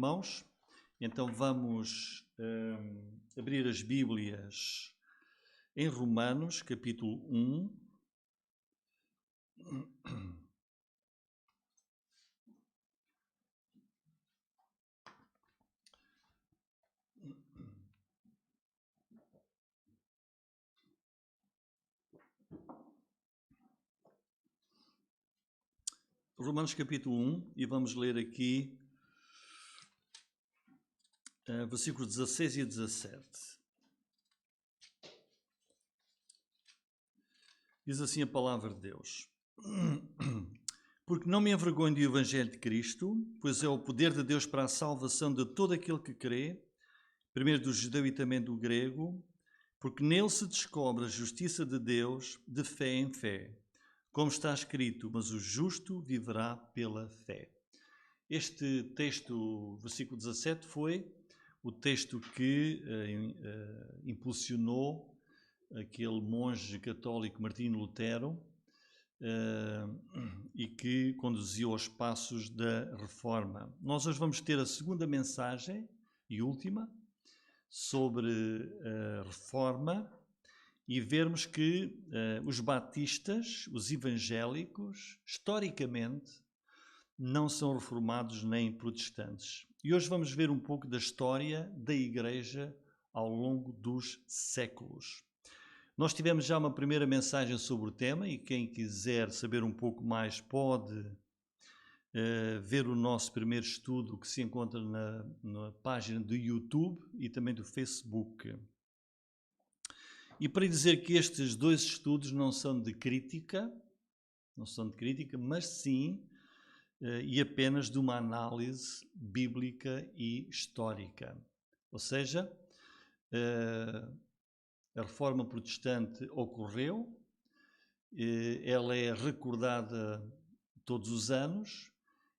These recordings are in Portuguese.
irmãos? Então vamos abrir as Bíblias em Romanos, capítulo 1. Romanos capítulo 1, e vamos ler aqui versículos 16 e 17. Diz assim a palavra de Deus: Porque não me envergonho do Evangelho de Cristo, pois é o poder de Deus para a salvação de todo aquele que crê, primeiro do judeu e também do grego, porque nele se descobre a justiça de Deus de fé em fé. Como está escrito, mas o justo viverá pela fé. Este texto, versículo 17, foi o texto que impulsionou aquele monge católico Martinho Lutero e que conduziu aos passos da Reforma. Nós hoje vamos ter a segunda mensagem e última sobre a Reforma e vermos que os batistas, os evangélicos, historicamente, não são reformados nem protestantes. E hoje vamos ver um pouco da história da Igreja ao longo dos séculos. Nós tivemos já uma primeira mensagem sobre o tema e quem quiser saber um pouco mais pode ver o nosso primeiro estudo que se encontra na página do YouTube e também do Facebook. E para dizer que estes dois estudos não são de crítica, mas sim e apenas de uma análise bíblica e histórica. Ou seja, a Reforma Protestante ocorreu, ela é recordada todos os anos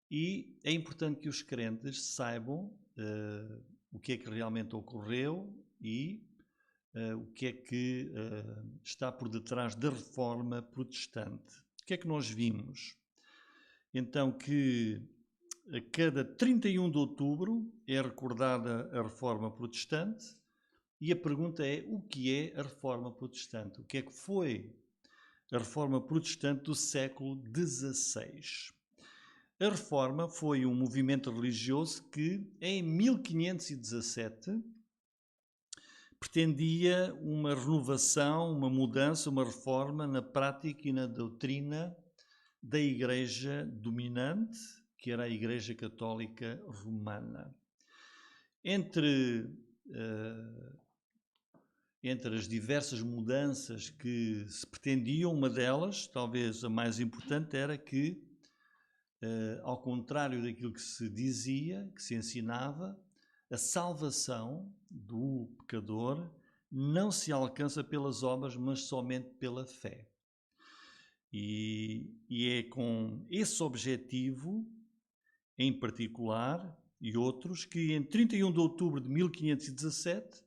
e é importante que os crentes saibam o que é que realmente ocorreu e o que é que está por detrás da Reforma Protestante. O que é que nós vimos? Então que a cada 31 de outubro é recordada a Reforma Protestante e a pergunta é: o que é a Reforma Protestante? O que é que foi a Reforma Protestante do século XVI? A Reforma foi um movimento religioso que em 1517 pretendia uma renovação, uma mudança, uma reforma na prática e na doutrina da Igreja dominante, que era a Igreja Católica Romana. Entre as diversas mudanças que se pretendiam, uma delas, talvez a mais importante, era que, ao contrário daquilo que se dizia, que se ensinava, a salvação do pecador não se alcança pelas obras, mas somente pela fé. E é com esse objetivo, em particular, e outros, que em 31 de outubro de 1517,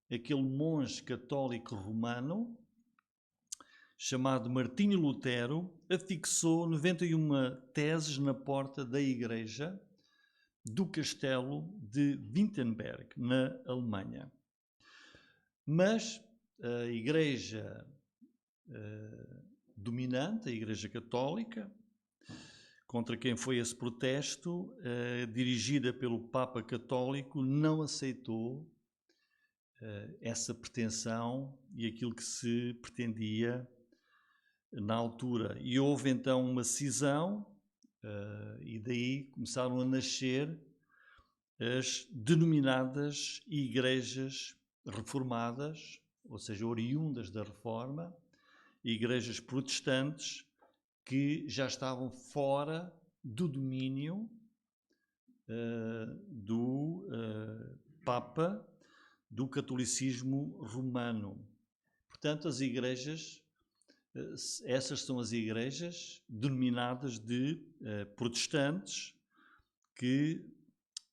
aquele monge católico romano, chamado Martinho Lutero, afixou 91 teses na porta da igreja do castelo de Wittenberg, na Alemanha. Mas a igreja dominante, a Igreja Católica, contra quem foi esse protesto, dirigida pelo Papa Católico, não aceitou essa pretensão e aquilo que se pretendia na altura. E houve então uma cisão e daí começaram a nascer as denominadas igrejas reformadas, ou seja, oriundas da Reforma, igrejas protestantes que já estavam fora do domínio do Papa, do catolicismo romano. Portanto, as igrejas, essas são as igrejas denominadas de protestantes que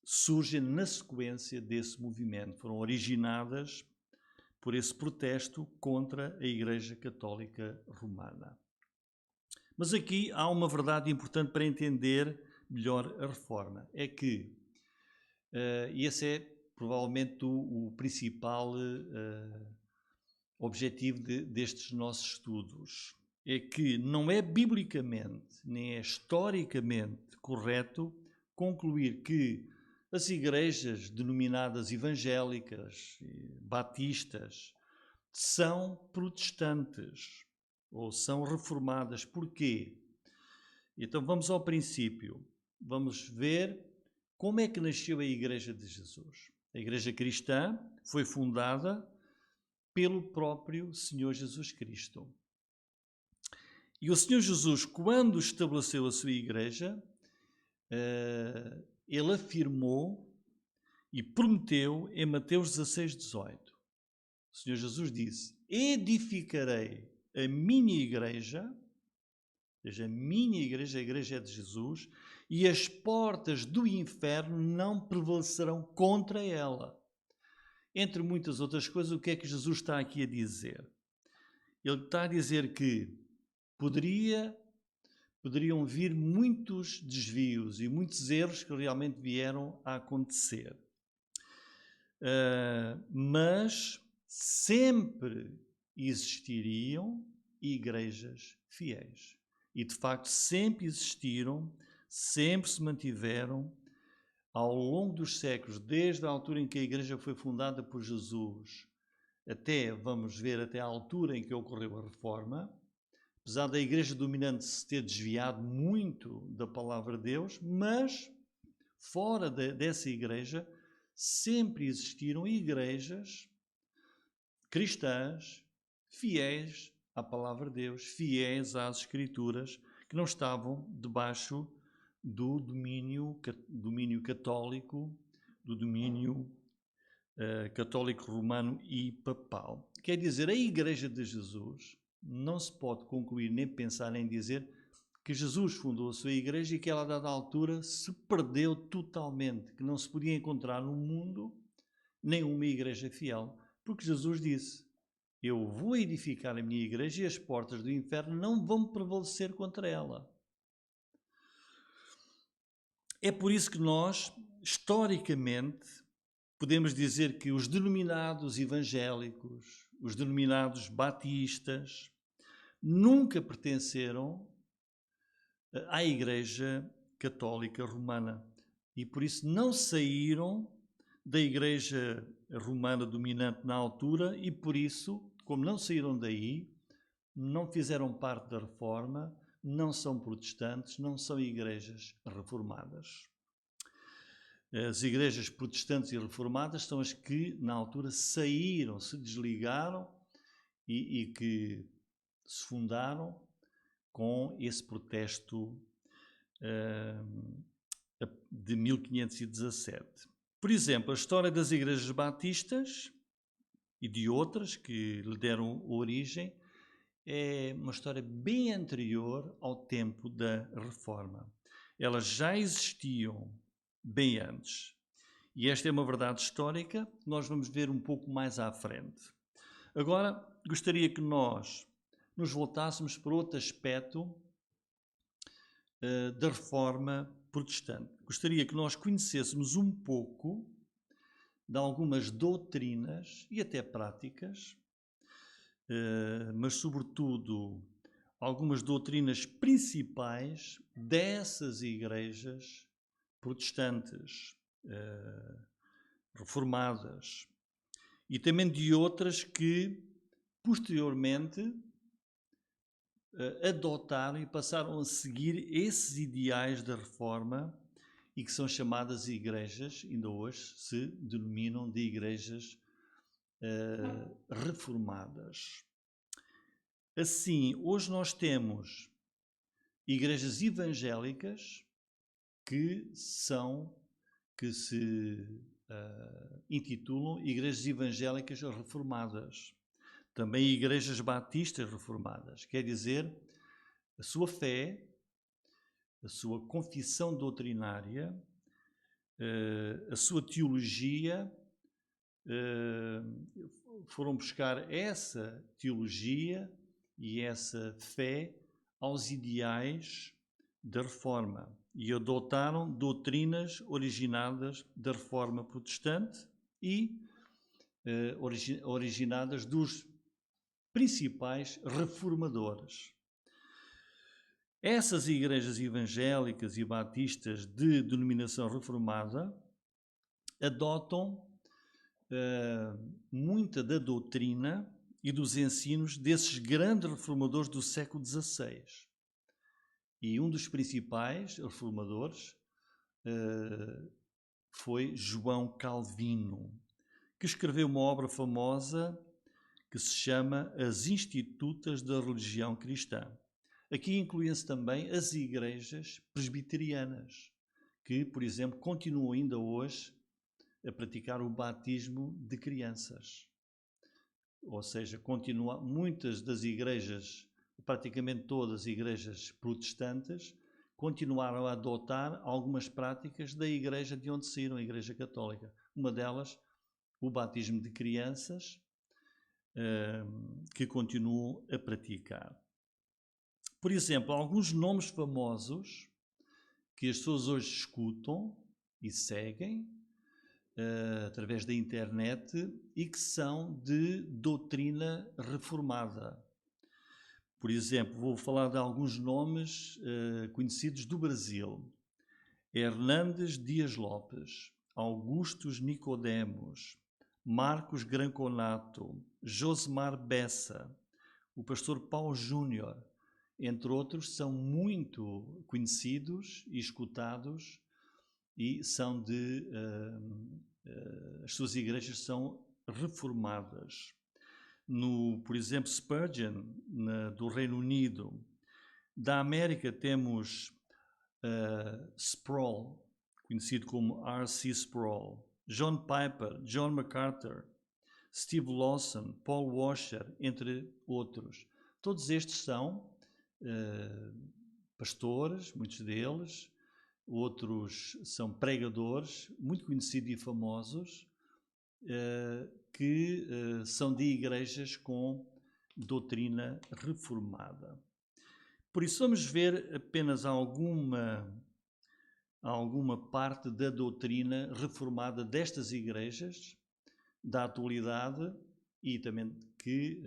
surgem na sequência desse movimento, foram originadas por esse protesto contra a Igreja Católica Romana. Mas aqui há uma verdade importante para entender melhor a Reforma, é que E esse é provavelmente o principal objetivo destes nossos estudos. É que não é biblicamente, nem é historicamente correto concluir que as igrejas denominadas evangélicas, batistas, são protestantes ou são reformadas. Porquê? Então vamos ao princípio. Vamos ver como é que nasceu a Igreja de Jesus. A Igreja Cristã foi fundada pelo próprio Senhor Jesus Cristo. E o Senhor Jesus, quando estabeleceu a sua Igreja, ele afirmou e prometeu em Mateus 16:18. O Senhor Jesus disse: edificarei a minha Igreja, ou seja, a minha Igreja, a Igreja é de Jesus, e as portas do inferno não prevalecerão contra ela. Entre muitas outras coisas, o que é que Jesus está aqui a dizer? Ele está a dizer que poderiam vir muitos desvios e muitos erros que realmente vieram a acontecer. Mas sempre existiriam igrejas fiéis. E de facto sempre existiram, sempre se mantiveram ao longo dos séculos, desde a altura em que a igreja foi fundada por Jesus, até, vamos ver, até a altura em que ocorreu a Reforma. Apesar da igreja dominante se ter desviado muito da palavra de Deus, mas fora dessa igreja sempre existiram igrejas cristãs fiéis à palavra de Deus, fiéis às Escrituras, que não estavam debaixo do domínio católico, do domínio católico romano e papal. Quer dizer, a Igreja de Jesus não se pode concluir nem pensar em dizer que Jesus fundou a sua igreja e que ela, a dada altura, se perdeu totalmente, que não se podia encontrar no mundo nenhuma igreja fiel, porque Jesus disse: eu vou edificar a minha igreja e as portas do inferno não vão prevalecer contra ela. É por isso que nós, historicamente, podemos dizer que os denominados evangélicos, os denominados batistas, nunca pertenceram à Igreja Católica Romana e por isso não saíram da Igreja Romana dominante na altura e por isso, como não saíram daí, não fizeram parte da Reforma, não são protestantes, não são igrejas reformadas. As igrejas protestantes e reformadas são as que, na altura, saíram, se desligaram e que se fundaram com esse protesto de 1517. Por exemplo, a história das igrejas batistas e de outras que lhe deram origem é uma história bem anterior ao tempo da Reforma. Elas já existiam bem antes. E esta é uma verdade histórica que nós vamos ver um pouco mais à frente. Agora, gostaria que nós nos voltássemos para outro aspecto da Reforma protestante. Gostaria que nós conhecêssemos um pouco de algumas doutrinas e até práticas, mas sobretudo algumas doutrinas principais dessas igrejas protestantes, reformadas, e também de outras que posteriormente adotaram e passaram a seguir esses ideais da Reforma e que são chamadas igrejas, ainda hoje se denominam de igrejas reformadas. Assim, hoje nós temos igrejas evangélicas que se intitulam igrejas evangélicas reformadas. Também igrejas batistas reformadas. Quer dizer, a sua fé, a sua confissão doutrinária, a sua teologia, foram buscar essa teologia e essa fé aos ideais da Reforma e adotaram doutrinas originadas da Reforma Protestante e originadas dos principais reformadores. Essas igrejas evangélicas e batistas de denominação reformada adotam muita da doutrina e dos ensinos desses grandes reformadores do século XVI. E um dos principais reformadores foi João Calvino, que escreveu uma obra famosa que se chama As Institutas da Religião Cristã. Aqui incluem-se também as igrejas presbiterianas, que, por exemplo, continuam ainda hoje a praticar o batismo de crianças. Ou seja, muitas das igrejas, praticamente todas as igrejas protestantes, continuaram a adotar algumas práticas da igreja de onde saíram, a Igreja Católica. Uma delas, o batismo de crianças, que continuam a praticar. Por exemplo, alguns nomes famosos que as pessoas hoje escutam e seguem através da internet e que são de doutrina reformada. Por exemplo, vou falar de alguns nomes conhecidos do Brasil. Hernandes Dias Lopes, Augustus Nicodemos, Marcos Granconato, Josemar Bessa, o pastor Paulo Júnior, entre outros, são muito conhecidos e escutados e são as suas igrejas são reformadas. Por exemplo, Spurgeon, do Reino Unido. Da América temos Sproul, conhecido como R.C. Sproul, John Piper, John MacArthur, Steve Lawson, Paul Washer, entre outros. Todos estes são pastores, muitos deles, outros são pregadores, muito conhecidos e famosos, que são de igrejas com doutrina reformada. Por isso vamos ver apenas alguma parte da doutrina reformada destas igrejas, da atualidade e também que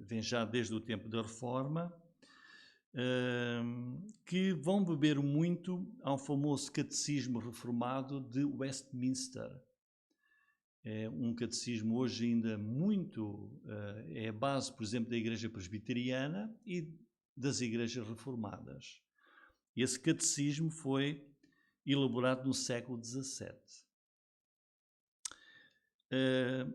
vem já desde o tempo da Reforma, que vão beber muito ao famoso catecismo reformado de Westminster. É um catecismo hoje ainda muito, é a base, por exemplo, da Igreja Presbiteriana e das igrejas reformadas. Esse catecismo foi elaborado no século XVII.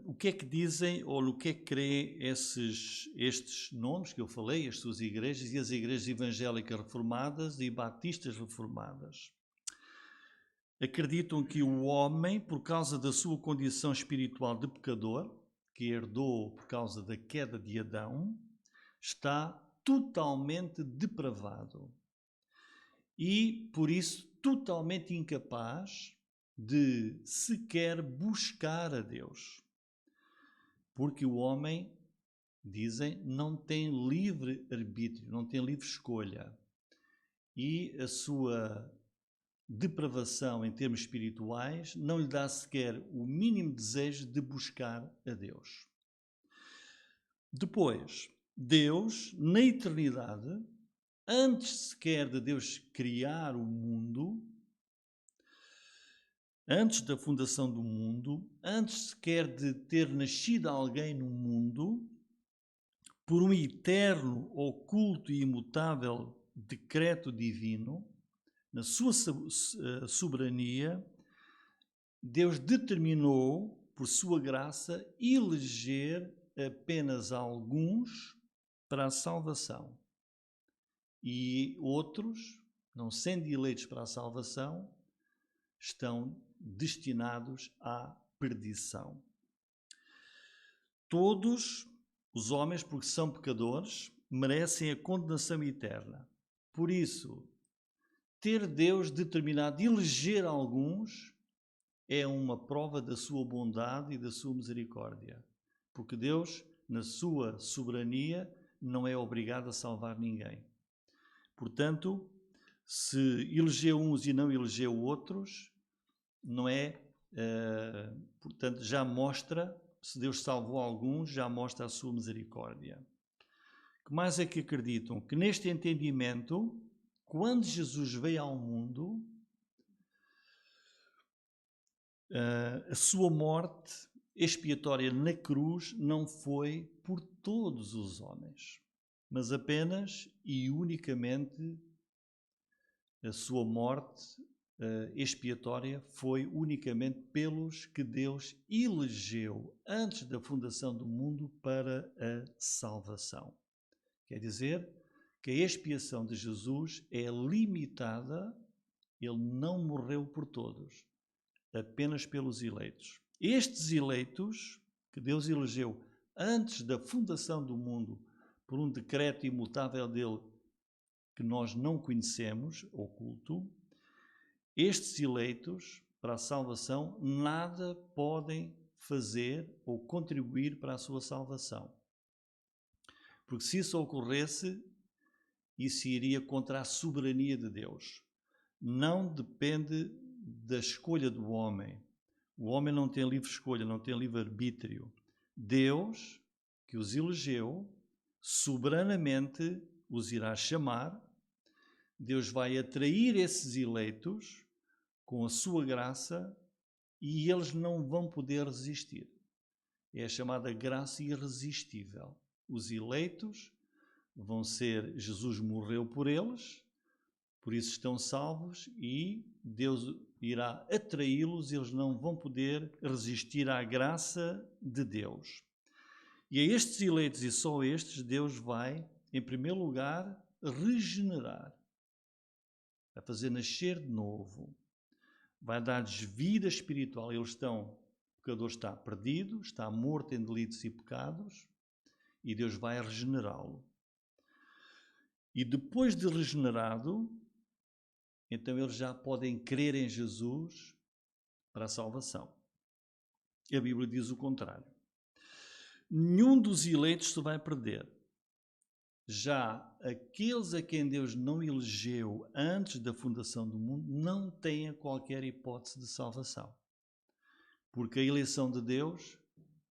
O que é que dizem ou no que é que creem estes nomes que eu falei, as suas igrejas e as igrejas evangélicas reformadas e batistas reformadas? Acreditam que o homem, por causa da sua condição espiritual de pecador, que herdou por causa da queda de Adão, está totalmente depravado e, por isso, totalmente incapaz de sequer buscar a Deus. Porque o homem, dizem, não tem livre arbítrio, não tem livre escolha. E a sua depravação em termos espirituais não lhe dá sequer o mínimo desejo de buscar a Deus. Depois, Deus, na eternidade, antes sequer de Deus criar o mundo, antes da fundação do mundo, antes sequer de ter nascido alguém no mundo, por um eterno, oculto e imutável decreto divino, na sua soberania, Deus determinou, por sua graça, eleger apenas alguns para a salvação. E outros, não sendo eleitos para a salvação, estão destinados à perdição. Todos os homens, porque são pecadores, merecem a condenação eterna. Por isso, ter Deus determinado eleger alguns é uma prova da sua bondade e da sua misericórdia. Porque Deus, na sua soberania, não é obrigado a salvar ninguém. Portanto, Se elegeu uns e não elegeu outros, não é? Portanto, já mostra, se Deus salvou alguns, já mostra a sua misericórdia. O que mais é que acreditam? Que neste entendimento, quando Jesus veio ao mundo, a sua morte expiatória na cruz não foi por todos os homens, mas apenas e unicamente a sua morte expiatória foi unicamente pelos que Deus elegeu antes da fundação do mundo para a salvação. Quer dizer que a expiação de Jesus é limitada, ele não morreu por todos, apenas pelos eleitos. Estes eleitos, que Deus elegeu antes da fundação do mundo, por um decreto imutável dele, que nós não conhecemos, oculto, estes eleitos para a salvação nada podem fazer ou contribuir para a sua salvação. Porque se isso ocorresse, isso iria contra a soberania de Deus. Não depende da escolha do homem. O homem não tem livre escolha, não tem livre arbítrio. Deus, que os elegeu, soberanamente os irá chamar. Deus vai atrair esses eleitos com a sua graça e eles não vão poder resistir. É a chamada graça irresistível. Os eleitos vão ser, Jesus morreu por eles, por isso estão salvos e Deus irá atraí-los e eles não vão poder resistir à graça de Deus. E a estes eleitos e só estes, Deus vai, em primeiro lugar, regenerar, a fazer nascer de novo, vai dar-lhes vida espiritual. O pecador está perdido, está morto em delitos e pecados, e Deus vai regenerá-lo. E depois de regenerado, então eles já podem crer em Jesus para a salvação. A Bíblia diz o contrário. Nenhum dos eleitos se vai perder. Já aqueles a quem Deus não elegeu antes da fundação do mundo não têm qualquer hipótese de salvação. Porque a eleição de Deus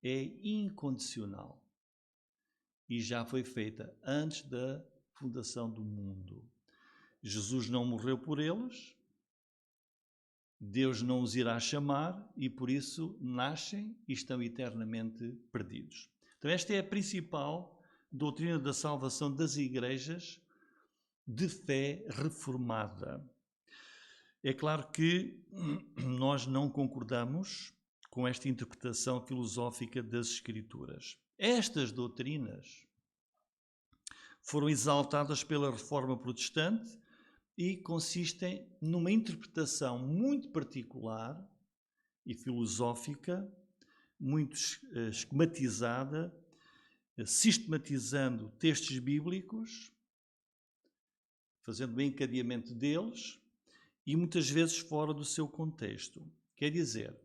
é incondicional e já foi feita antes da fundação do mundo. Jesus não morreu por eles, Deus não os irá chamar e por isso nascem e estão eternamente perdidos. Então esta é a principal doutrina da salvação das igrejas de fé reformada. É claro que nós não concordamos com esta interpretação filosófica das Escrituras. Estas doutrinas foram exaltadas pela Reforma Protestante e consistem numa interpretação muito particular e filosófica, muito esquematizada, sistematizando textos bíblicos, fazendo o encadeamento deles e muitas vezes fora do seu contexto. Quer dizer,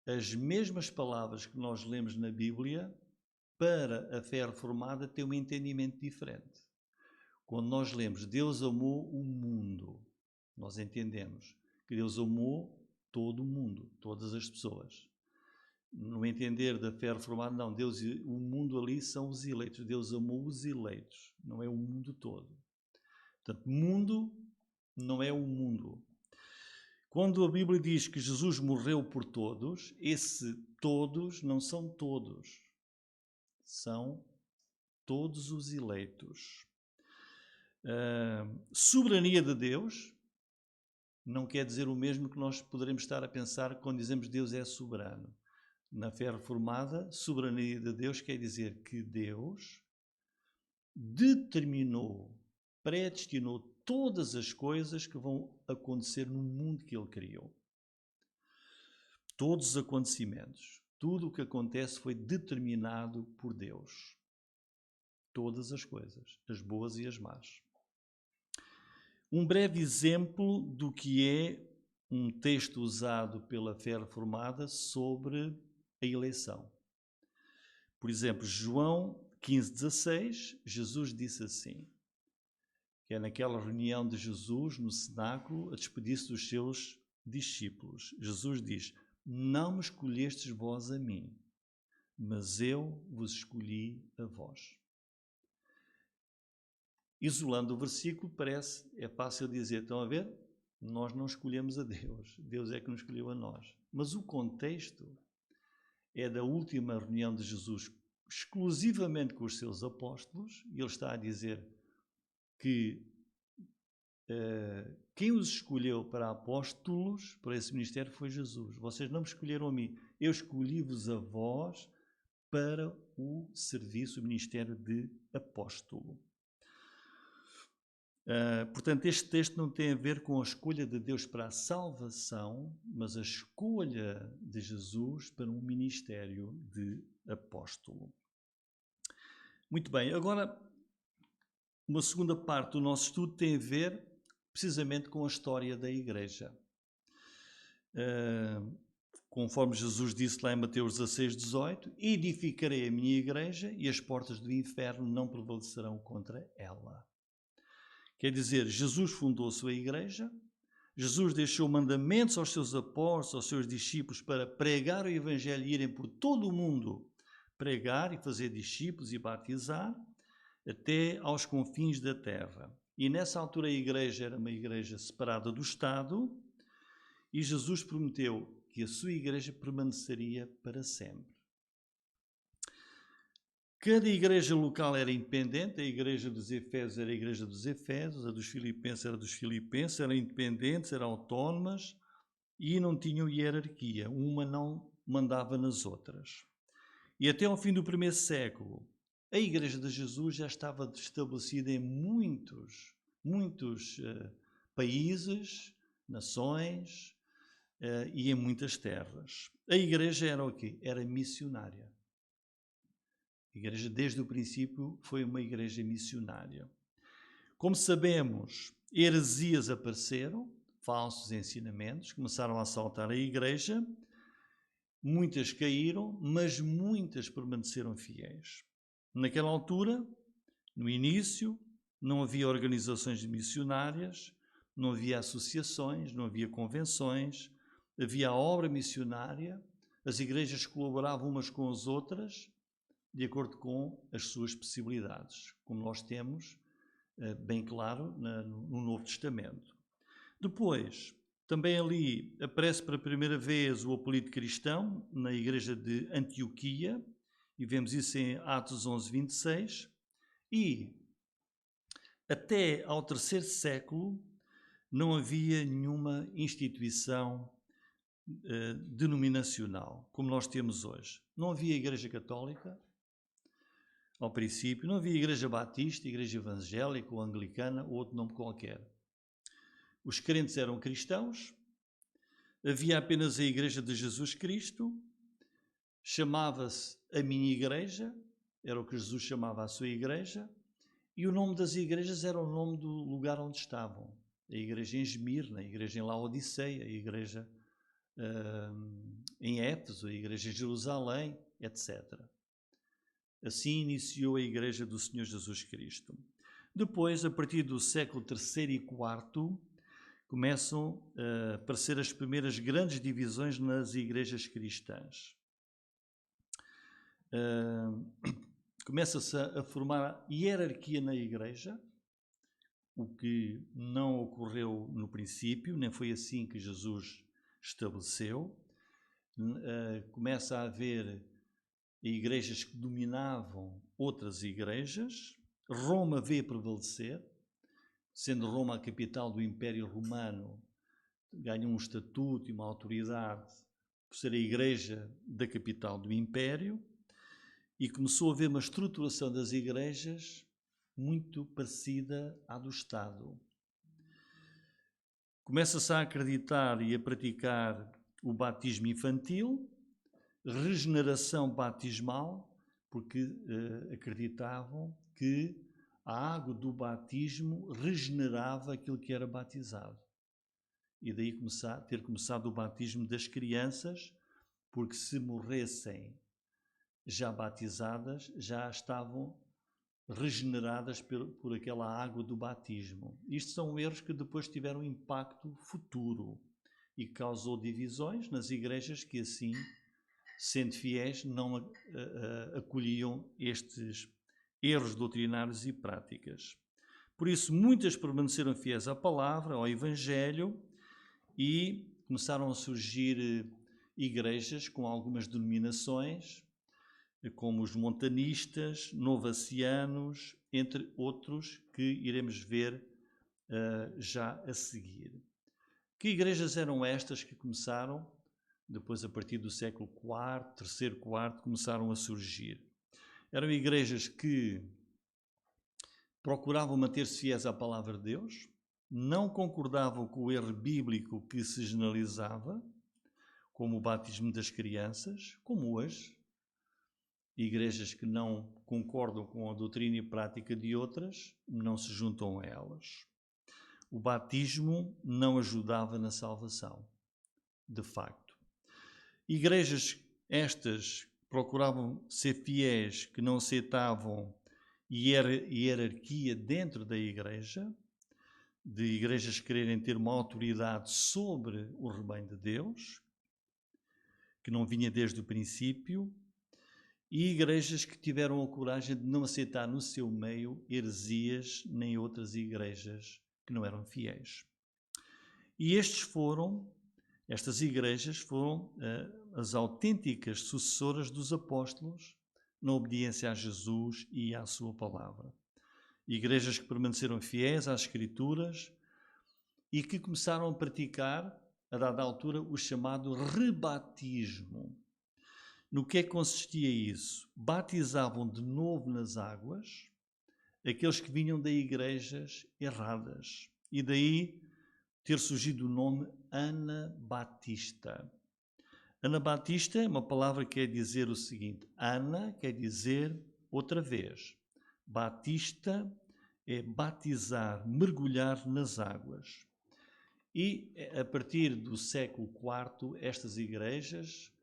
as mesmas palavras que nós lemos na Bíblia, para a fé reformada, têm um entendimento diferente. Quando nós lemos Deus amou o mundo, nós entendemos que Deus amou todo o mundo, todas as pessoas. No entender da fé reformada, não, o mundo ali são os eleitos. Deus amou os eleitos, não é o mundo todo. Portanto, mundo não é o mundo. Quando a Bíblia diz que Jesus morreu por todos, esse todos não são todos. São todos os eleitos. Soberania de Deus não quer dizer o mesmo que nós poderemos estar a pensar quando dizemos Deus é soberano. Na fé reformada, soberania de Deus quer dizer que Deus determinou, predestinou todas as coisas que vão acontecer no mundo que Ele criou. Todos os acontecimentos, tudo o que acontece foi determinado por Deus. Todas as coisas, as boas e as más. Um breve exemplo do que é um texto usado pela fé reformada sobre a eleição. Por exemplo, João 15,16, Jesus disse assim, que é naquela reunião de Jesus no cenáculo, a despedir-se dos seus discípulos. Jesus diz: não me escolhestes vós a mim, mas eu vos escolhi a vós. Isolando o versículo, é fácil dizer, estão a ver? Nós não escolhemos a Deus, Deus é que nos escolheu a nós. Mas o contexto é da última reunião de Jesus exclusivamente com os seus apóstolos, e ele está a dizer que quem os escolheu para apóstolos, para esse ministério, foi Jesus. Vocês não me escolheram a mim, eu escolhi-vos a vós para o serviço, o ministério de apóstolo. Portanto, este texto não tem a ver com a escolha de Deus para a salvação, mas a escolha de Jesus para um ministério de apóstolo. Muito bem, agora uma segunda parte do nosso estudo tem a ver precisamente com a história da Igreja. Conforme Jesus disse lá em Mateus 16:18, edificarei a minha Igreja e as portas do inferno não prevalecerão contra ela. Quer dizer, Jesus fundou a sua Igreja, Jesus deixou mandamentos aos seus apóstolos, aos seus discípulos para pregar o Evangelho e irem por todo o mundo, pregar e fazer discípulos e batizar, até aos confins da terra. E nessa altura a Igreja era uma Igreja separada do Estado e Jesus prometeu que a sua Igreja permaneceria para sempre. Cada igreja local era independente, a igreja dos Efésios era a igreja dos Efésios, a dos Filipenses era dos Filipenses, eram independentes, eram autónomas e não tinham hierarquia, uma não mandava nas outras. E até ao fim do primeiro século, a igreja de Jesus já estava estabelecida em muitos países, nações e em muitas terras. A igreja era o quê? Era missionária. A igreja, desde o princípio, foi uma igreja missionária. Como sabemos, heresias apareceram, falsos ensinamentos, começaram a assaltar a igreja, muitas caíram, mas muitas permaneceram fiéis. Naquela altura, no início, não havia organizações missionárias, não havia associações, não havia convenções, havia a obra missionária, as igrejas colaboravam umas com as outras, de acordo com as suas possibilidades, como nós temos bem claro no Novo Testamento. Depois, também ali aparece pela primeira vez o apelido cristão na igreja de Antioquia, e vemos isso em Atos 11:26, e até ao terceiro século não havia nenhuma instituição denominacional, como nós temos hoje. Não havia igreja católica, ao princípio, não havia igreja batista, igreja evangélica ou anglicana ou outro nome qualquer. Os crentes eram cristãos, havia apenas a igreja de Jesus Cristo, chamava-se a minha igreja, era o que Jesus chamava a sua igreja, e o nome das igrejas era o nome do lugar onde estavam. A igreja em Esmirna, a igreja em Laodiceia, a igreja em Éfeso, a igreja em Jerusalém, etc. Assim iniciou a Igreja do Senhor Jesus Cristo. Depois, a partir do século III e IV, começam a aparecer as primeiras grandes divisões nas igrejas cristãs. Começa-se a formar hierarquia na igreja, o que não ocorreu no princípio, nem foi assim que Jesus estabeleceu. Começa a haver igrejas que dominavam outras igrejas. Roma veio prevalecer, sendo Roma a capital do Império Romano, ganhou um estatuto e uma autoridade por ser a igreja da capital do Império, e começou a haver uma estruturação das igrejas muito parecida à do Estado. Começa-se a acreditar e a praticar o batismo infantil, regeneração batismal, porque acreditavam que a água do batismo regenerava aquilo que era batizado. E daí ter começado o batismo das crianças, porque se morressem já batizadas, já estavam regeneradas por aquela água do batismo. Isto são erros que depois tiveram impacto futuro e causou divisões nas igrejas que assim, sendo fiéis, não acolhiam estes erros doutrinários e práticas. Por isso, muitas permaneceram fiéis à palavra, ao Evangelho, e começaram a surgir igrejas com algumas denominações, como os montanistas, novacianos, entre outros que iremos ver já a seguir. Que igrejas eram estas que começaram, depois a partir do século IV, terceiro, quarto, começaram a surgir? Eram igrejas que procuravam manter-se fiéis à palavra de Deus, não concordavam com o erro bíblico que se generalizava, como o batismo das crianças, como hoje. Igrejas que não concordam com a doutrina e prática de outras, não se juntam a elas. O batismo não ajudava na salvação, de facto. Igrejas estas procuravam ser fiéis, que não aceitavam hierarquia dentro da igreja, de igrejas quererem ter uma autoridade sobre o rebanho de Deus, que não vinha desde o princípio, e igrejas que tiveram a coragem de não aceitar no seu meio heresias nem outras igrejas que não eram fiéis. E estas igrejas foram as autênticas sucessoras dos apóstolos na obediência a Jesus e à sua palavra. Igrejas que permaneceram fiéis às Escrituras e que começaram a praticar, a dada altura, o chamado rebatismo. No que é que consistia isso? Batizavam de novo nas águas aqueles que vinham de igrejas erradas. E daí ter surgido o nome Anabatista. Anabatista é uma palavra que quer dizer o seguinte: Ana quer dizer outra vez. Batista é batizar, mergulhar nas águas. E a partir do século IV, estas igrejas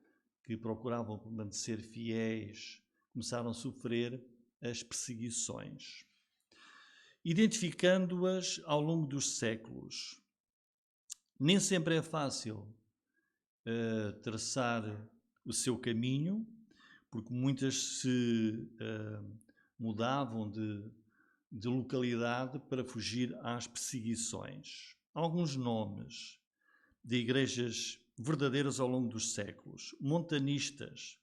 que procuravam permanecer fiéis começaram a sofrer as perseguições. Identificando-as ao longo dos séculos. Nem sempre é fácil traçar o seu caminho, porque muitas se mudavam de localidade para fugir às perseguições. Alguns nomes de igrejas verdadeiras ao longo dos séculos. Montanistas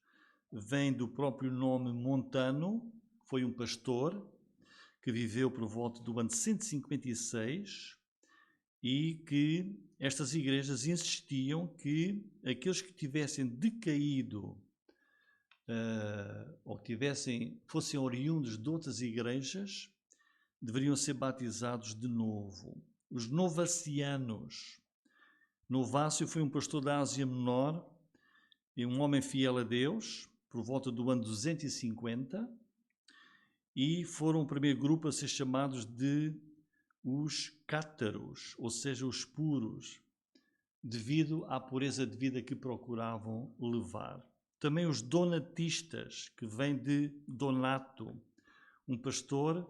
vem do próprio nome Montano, que foi um pastor que viveu por volta do ano 156 e que estas igrejas insistiam que aqueles que tivessem decaído ou fossem oriundos de outras igrejas deveriam ser batizados de novo. Os novacianos. Novácio foi um pastor da Ásia Menor e um homem fiel a Deus, por volta do ano 250, e foram o primeiro grupo a ser chamados de os cátaros, ou seja, os puros, devido à pureza de vida que procuravam levar. Também os donatistas, que vêm de Donato, um pastor,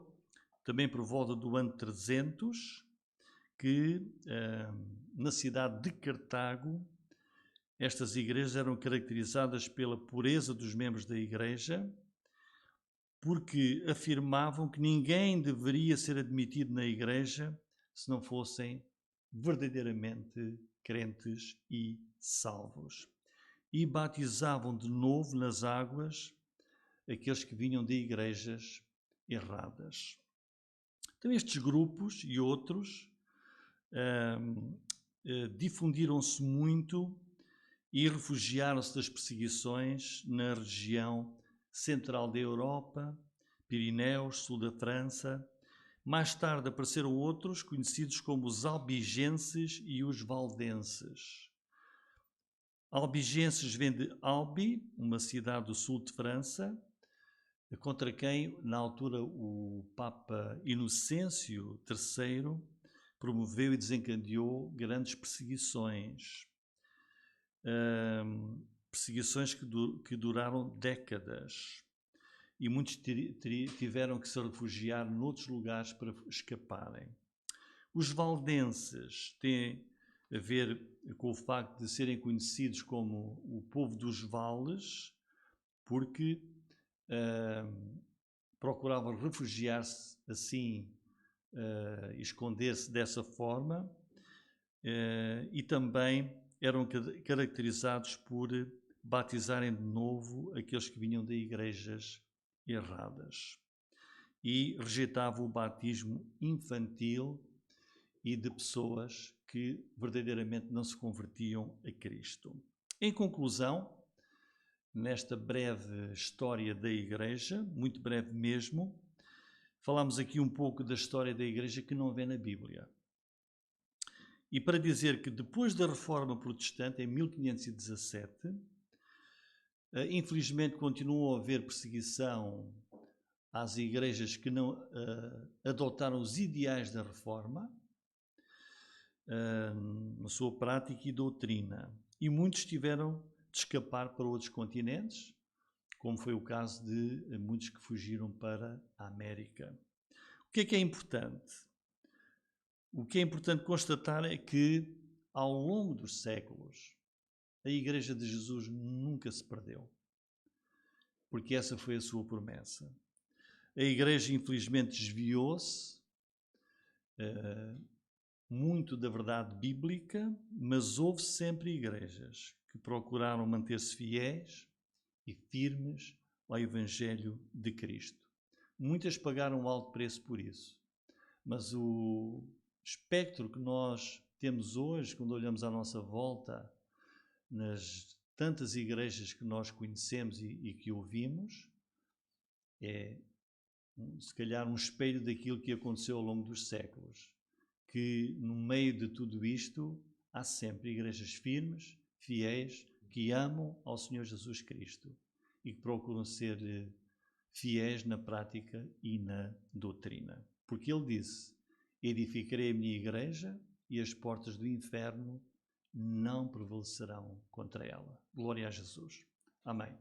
também por volta do ano 300, que na cidade de Cartago, estas igrejas eram caracterizadas pela pureza dos membros da igreja, porque afirmavam que ninguém deveria ser admitido na igreja se não fossem verdadeiramente crentes e salvos. E batizavam de novo nas águas aqueles que vinham de igrejas erradas. Então estes grupos e outros difundiram-se muito e refugiaram-se das perseguições na região central da Europa, Pirineus, sul da França. Mais tarde apareceram outros, conhecidos como os albigenses e os valdenses. Albigenses vem de Albi, uma cidade do sul de França, contra quem, na altura, o Papa Inocêncio III promoveu e desencadeou grandes perseguições. Perseguições que duraram décadas. e muitos tiveram que se refugiar noutros lugares para escaparem. Os valdenses têm a ver com o facto de serem conhecidos como o povo dos vales, porque procuravam refugiar-se assim, esconder-se dessa forma, e também eram caracterizados por batizarem de novo aqueles que vinham de igrejas erradas e rejeitavam o batismo infantil e de pessoas que verdadeiramente não se convertiam a Cristo. Em conclusão, nesta breve história da Igreja, muito breve mesmo, falamos aqui um pouco da história da Igreja que não vê na Bíblia. E para dizer que depois da Reforma Protestante, em 1517, infelizmente continuou a haver perseguição às igrejas que não adotaram os ideais da Reforma, na sua prática e doutrina. E muitos tiveram de escapar para outros continentes, como foi o caso de muitos que fugiram para a América. O que é importante? O que é importante constatar é que, ao longo dos séculos, a Igreja de Jesus nunca se perdeu, porque essa foi a sua promessa. A Igreja, infelizmente, desviou-se muito da verdade bíblica, mas houve sempre igrejas que procuraram manter-se fiéis e firmes ao Evangelho de Cristo. Muitas pagaram um alto preço por isso, mas o espectro que nós temos hoje, quando olhamos à nossa volta, nas tantas igrejas que nós conhecemos e que ouvimos, é se calhar um espelho daquilo que aconteceu ao longo dos séculos, que no meio de tudo isto há sempre igrejas firmes, fiéis, que amam ao Senhor Jesus Cristo e que procuram ser fiéis na prática e na doutrina. Porque Ele disse: edificarei a minha igreja e as portas do inferno não prevalecerão contra ela. Glória a Jesus. Amém.